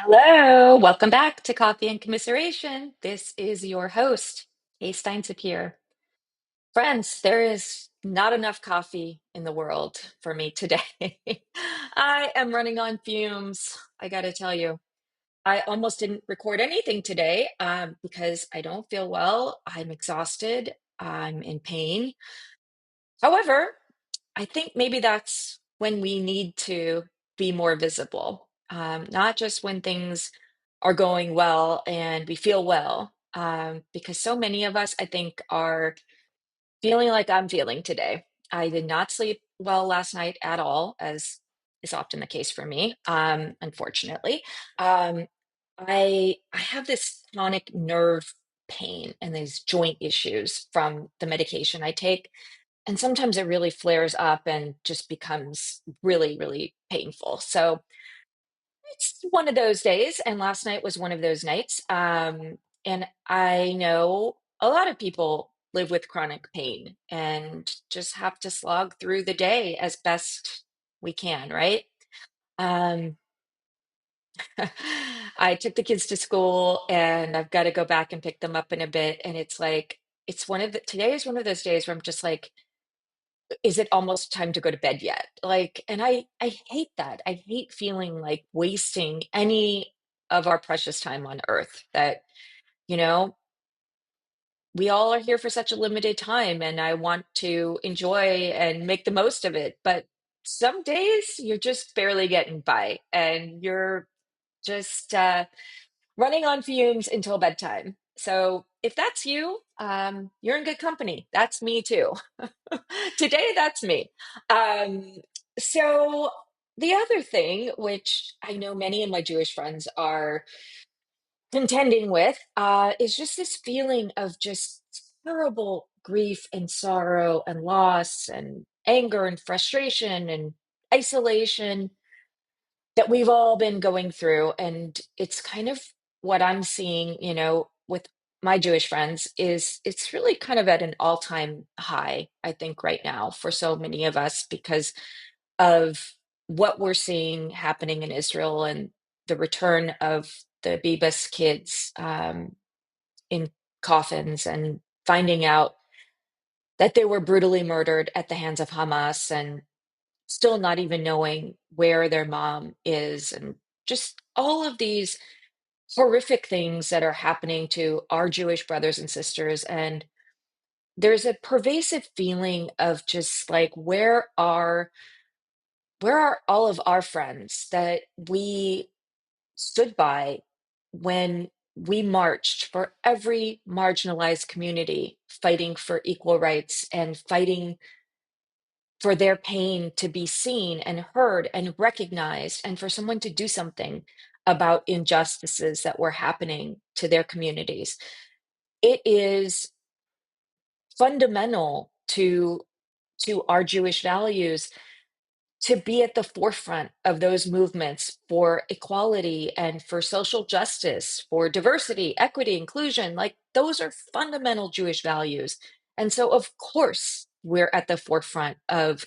Hello, welcome back to Coffee and Commiseration. This is your host, A. Steinzip here. Friends, there is not enough coffee in the world for me today. I am running on fumes, I gotta tell you. I almost didn't record anything today because I don't feel well. I'm exhausted. I'm in pain. However, I think maybe that's when we need to be more visible, not just when things are going well and we feel well, because so many of us, I think, are feeling like I'm feeling today. I did not sleep well last night at all, as is often the case for me, unfortunately. Um, I have this chronic nerve pain and these joint issues from the medication I take, and sometimes it really flares up and just becomes really, really painful. So it's one of those days, and last night was one of those nights. And I know a lot of people live with chronic pain and just have to slog through the day as best we can, right? Um, I took the kids to school and I've got to go back and pick them up in a bit. And it's like, today is one of those days where I'm just like, is it almost time to go to bed yet? Like, and I hate that. I hate feeling like wasting any of our precious time on earth that, you know, we all are here for such a limited time and I want to enjoy and make the most of it. But some days you're just barely getting by and you're just running on fumes until bedtime. So if that's you, you're in good company. That's me too. Today, that's me. Um, so the other thing, which I know many of my Jewish friends are contending with, is just this feeling of just terrible grief and sorrow and loss and anger and frustration and isolation that we've all been going through. And it's kind of what I'm seeing, with my Jewish friends is it's really kind of at an all-time high, I think, right now for so many of us because of what we're seeing happening in Israel and the return of the Bibas kids in coffins and finding out that they were brutally murdered at the hands of Hamas and still not even knowing where their mom is, and just all of these horrific things that are happening to our Jewish brothers and sisters. And there's a pervasive feeling of just like, where are all of our friends that we stood by when we marched for every marginalized community, fighting for equal rights and fighting for their pain to be seen and heard and recognized, and for someone to do something about injustices that were happening to their communities. It is fundamental to our Jewish values to be at the forefront of those movements for equality and for social justice, for diversity, equity, inclusion. Like those are fundamental Jewish values. And so, of course, we're at the forefront of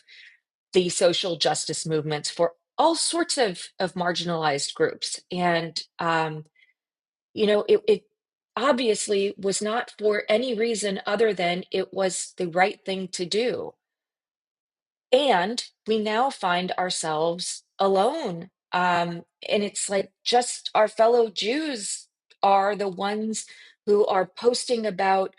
the social justice movements for all sorts of marginalized groups. And, it obviously was not for any reason other than it was the right thing to do. And we now find ourselves alone. And it's like just our fellow Jews are the ones who are posting about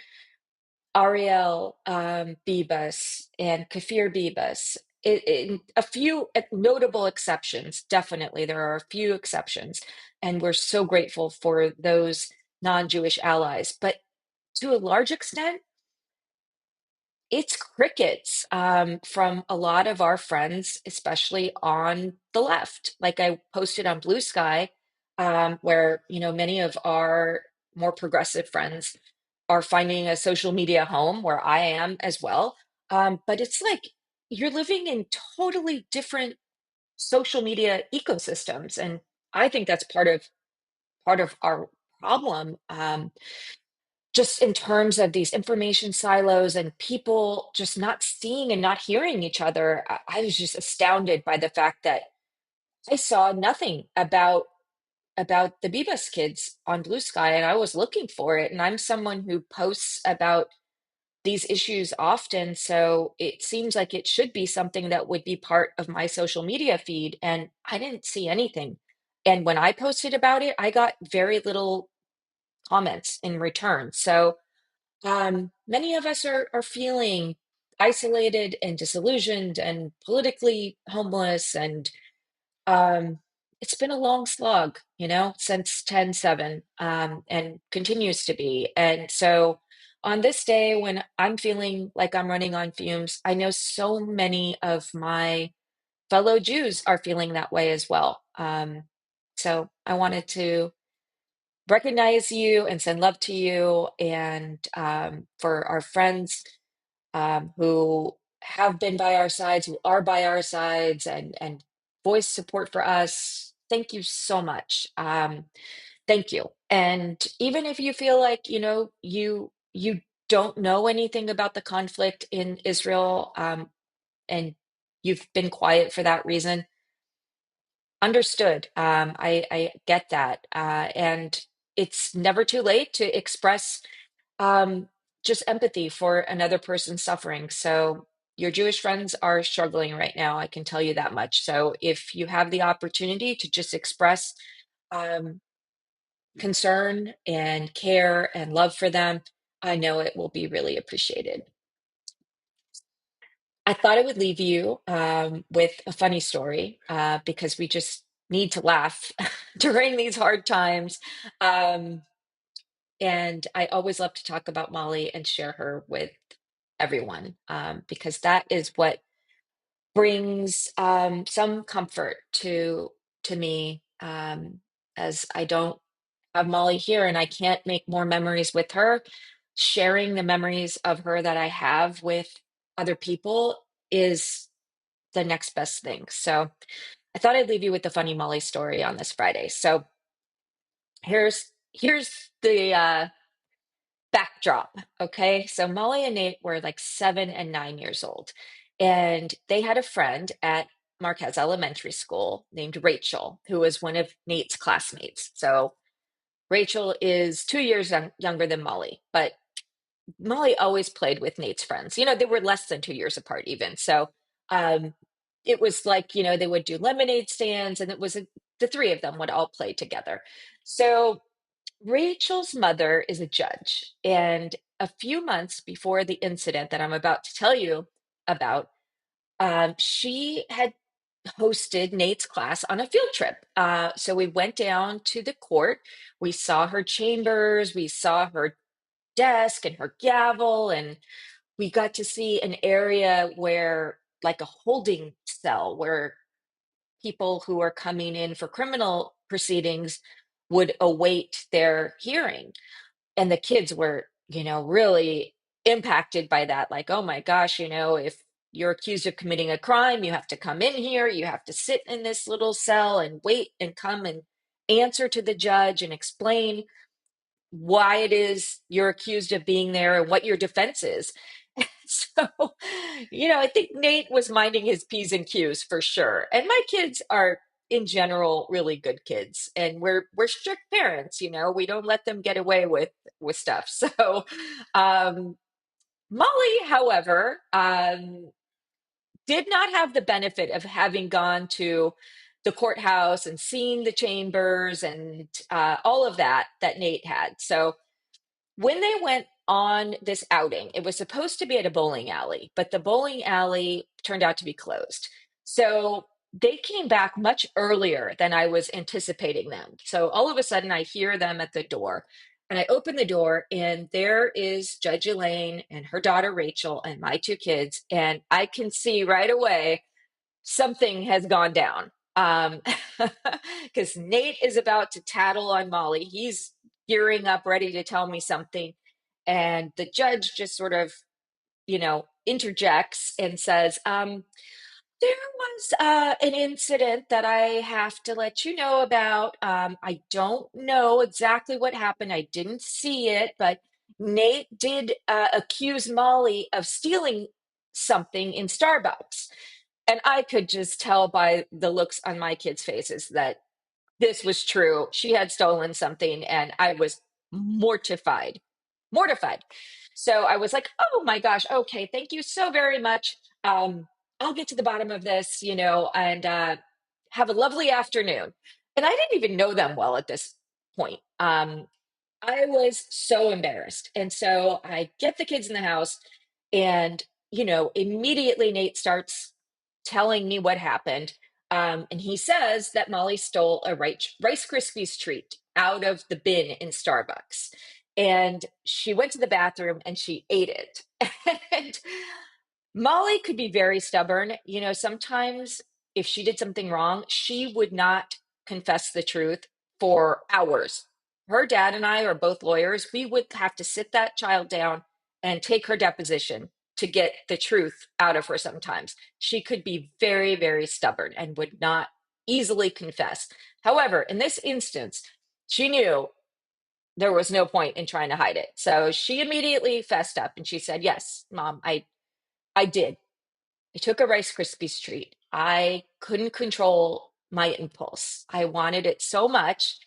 Ariel Bibas and Kafir Bibas. In a few notable exceptions, definitely there are a few exceptions, and we're so grateful for those non-Jewish allies. But to a large extent, it's crickets from a lot of our friends, especially on the left. Like I posted on Blue Sky, where many of our more progressive friends are finding a social media home, where I am as well. But it's like you're living in totally different social media ecosystems, and I think that's part of our problem. Just in terms of these information silos and people just not seeing and not hearing each other, I was just astounded by the fact that I saw nothing about about the Bebus kids on Blue Sky, and I was looking for it. And I'm someone who posts about these issues often, so it seems like it should be something that would be part of my social media feed, and I didn't see anything. And when I posted about it, I got very little comments in return. So many of us are feeling isolated and disillusioned and politically homeless, and um, it's been a long slog, since 10/7, and continues to be. And so on this day when I'm feeling like I'm running on fumes, I know so many of my fellow Jews are feeling that way as well. So I wanted to recognize you and send love to you, and for our friends who have been by our sides, who are by our sides, and voice support for us. Thank you so much. Thank you. And even if you feel like you don't know anything about the conflict in Israel, and you've been quiet for that reason, understood. I get that, and it's never too late to express um, just empathy for another person's suffering. So your Jewish friends are struggling right now. I can tell you that much. So if you have the opportunity to just express um, concern and care and love for them, I know it will be really appreciated. I thought I would leave you with a funny story because we just need to laugh during these hard times. Um, and I always love to talk about Molly and share her with everyone, because that is what brings some comfort to me, as I don't have Molly here and I can't make more memories with her. Sharing the memories of her that I have with other people is the next best thing. So I thought I'd leave you with the funny Molly story on this Friday. So here's the backdrop. Okay. So Molly and Nate were like 7 and 9 years old. And they had a friend at Marquez Elementary School named Rachel, who was one of Nate's classmates. So Rachel is 2 years younger than Molly, but Molly always played with Nate's friends. They were less than 2 years apart, even. So um, it was like, they would do lemonade stands, and the three of them would all play together. So Rachel's mother is a judge, and a few months before the incident that I'm about to tell you about, she had hosted Nate's class on a field trip. So we went down to the court. We saw her chambers, we saw her desk and her gavel, and we got to see an area where, like a holding cell, where people who are coming in for criminal proceedings would await their hearing. And the kids were, really impacted by that. Like, oh my gosh, if you're accused of committing a crime, you have to come in here, you have to sit in this little cell and wait and come and answer to the judge and explain why it is you're accused of being there and what your defense is. So, I think Nate was minding his P's and Q's for sure. And my kids are in general really good kids, and we're strict parents, we don't let them get away with stuff. So um Molly, however, did not have the benefit of having gone to the courthouse and seen the chambers and all of that Nate had. So when they went on this outing, it was supposed to be at a bowling alley, but the bowling alley turned out to be closed. So they came back much earlier than I was anticipating them. So all of a sudden, I hear them at the door, and I open the door, and there is Judge Elaine and her daughter Rachel and my two kids. And I can see right away something has gone down. Because Nate is about to tattle on Molly. He's gearing up, ready to tell me something. And the judge just sort of, interjects and says, there was an incident that I have to let you know about. I don't know exactly what happened. I didn't see it, but Nate did accuse Molly of stealing something in Starbucks. And I could just tell by the looks on my kids' faces that this was true. She had stolen something, and I was mortified, mortified. So I was like, oh my gosh, okay, thank you so very much. I'll get to the bottom of this, and have a lovely afternoon. And I didn't even know them well at this point. I was so embarrassed. And so I get the kids in the house, and, immediately Nate starts telling me what happened. And he says that Molly stole a Rice Krispies treat out of the bin in Starbucks. And she went to the bathroom and she ate it. And Molly could be very stubborn. Sometimes if she did something wrong, she would not confess the truth for hours. Her dad and I are both lawyers. We would have to sit that child down and take her deposition to get the truth out of her sometimes. She could be very, very stubborn and would not easily confess. However, in this instance, she knew there was no point in trying to hide it. So she immediately fessed up and she said, "Yes, Mom, I did. I took a Rice Krispies treat. I couldn't control my impulse. I wanted it so much.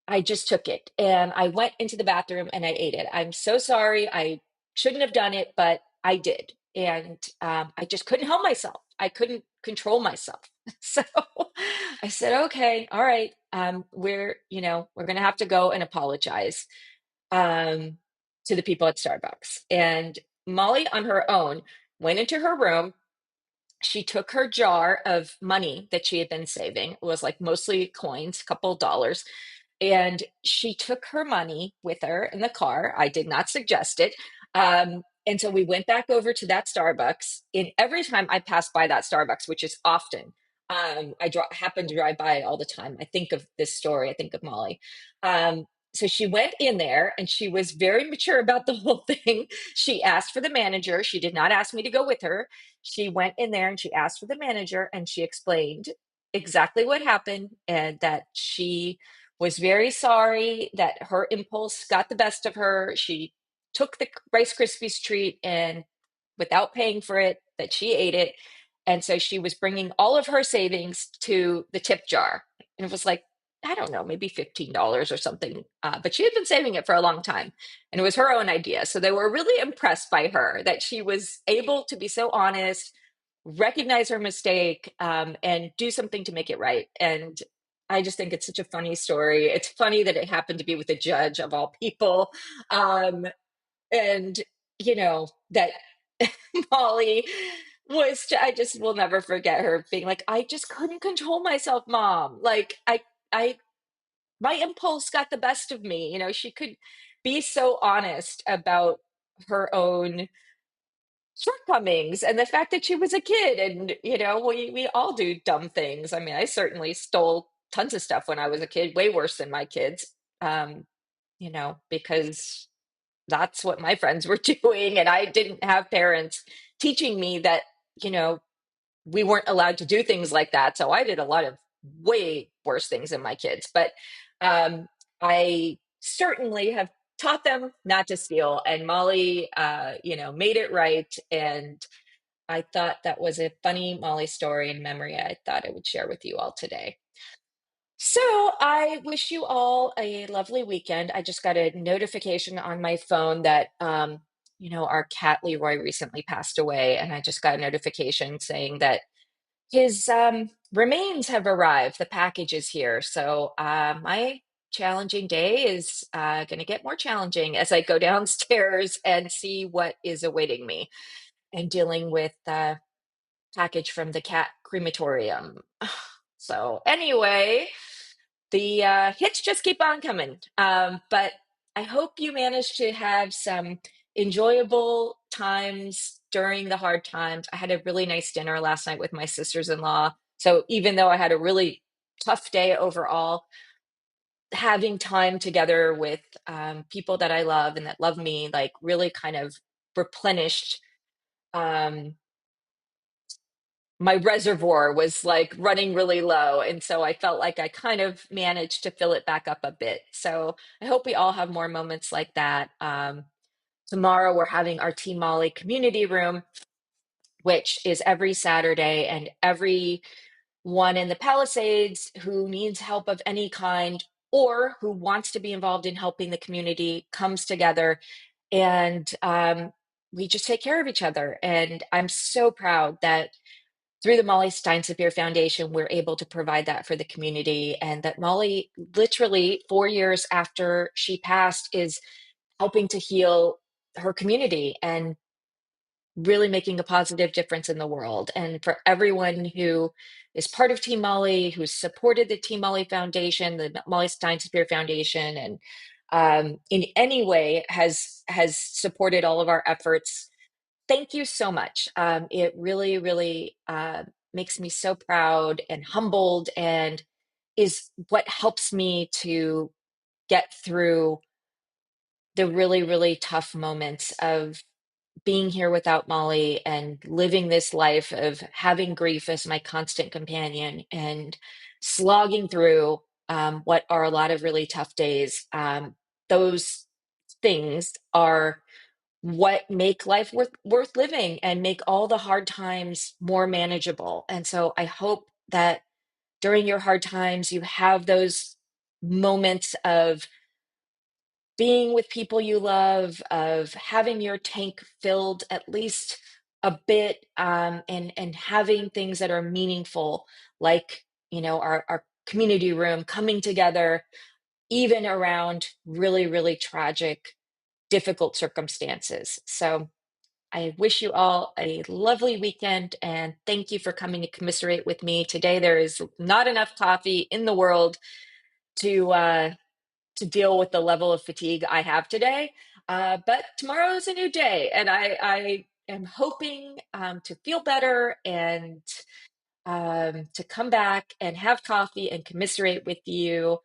I just took it and I went into the bathroom and I ate it. I'm so sorry. I shouldn't have done it, but I did. And I just couldn't help myself. I couldn't control myself. So I said, okay, all right. We're going to have to go and apologize um, to the people at Starbucks. And Molly, on her own, went into her room. She took her jar of money that she had been saving. It was like mostly coins, a couple of dollars, and she took her money with her in the car. I did not suggest it. And so we went back over to that Starbucks. And every time I pass by that Starbucks, which is often, happen to drive by it all the time. I think of this story. I think of Molly. So she went in there and she was very mature about the whole thing. She asked for the manager. She did not ask me to go with her. She went in there and she asked for the manager and she explained exactly what happened and that she was very sorry that her impulse got the best of her. She took the Rice Krispies treat and without paying for it, that she ate it. And so she was bringing all of her savings to the tip jar. And it was like, I don't know, maybe $15 or something. But she had been saving it for a long time and it was her own idea. So they were really impressed by her that she was able to be so honest, recognize her mistake, and do something to make it right. And I just think it's such a funny story. It's funny that it happened to be with a judge of all people. And, that Molly I just will never forget her being like, I just couldn't control myself, Mom. Like, I, my impulse got the best of me. She could be so honest about her own shortcomings and the fact that she was a kid and we all do dumb things. I mean, I certainly stole tons of stuff when I was a kid, way worse than my kids. Because that's what my friends were doing and I didn't have parents teaching me that you know we weren't allowed to do things like that. So I did a lot of way worse things than my kids. But I certainly have taught them not to steal. And Molly, made it right. And I thought that was a funny Molly story and memory I thought I would share with you all today. So I wish you all a lovely weekend. I just got a notification on my phone that, our cat Leroy recently passed away. And I just got a notification saying that his remains have arrived. The package is here. So my challenging day is going to get more challenging as I go downstairs and see what is awaiting me and dealing with package from the cat crematorium. So anyway, the hits just keep on coming. But I hope you managed to have some enjoyable times during the hard times. I had a really nice dinner last night with my sisters-in-law. So even though I had a really tough day overall, having time together with people that I love and that love me, like really kind of replenished um, my reservoir was like running really low. And so I felt like I kind of managed to fill it back up a bit. So I hope we all have more moments like that. Tomorrow we're having our Team Molly community room, which is every Saturday and every one in the Palisades who needs help of any kind or who wants to be involved in helping the community comes together, and we just take care of each other. And I'm so proud that through the Molly Stein Sapir Foundation, we're able to provide that for the community. And that Molly, literally 4 years after she passed, is helping to heal her community and really making a positive difference in the world. And for everyone who is part of Team Molly, who's supported the Team Molly Foundation, the Molly Stein Spear Foundation, and in any way has supported all of our efforts, thank you so much. It really, really makes me so proud and humbled, and is what helps me to get through the really, really tough moments of being here without Molly and living this life of having grief as my constant companion and slogging through what are a lot of really tough days. Those things are what make life worth living and make all the hard times more manageable. And so I hope that during your hard times, you have those moments of being with people you love, of having your tank filled at least a bit, and having things that are meaningful, like our community room coming together, even around really, really tragic, difficult circumstances. So I wish you all a lovely weekend, and thank you for coming to commiserate with me today. There is not enough coffee in the world to to deal with the level of fatigue I have today. But tomorrow is a new day, and I am hoping to feel better and to come back and have coffee and commiserate with you.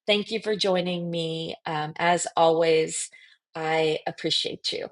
Thank you for joining me. As always, I appreciate you.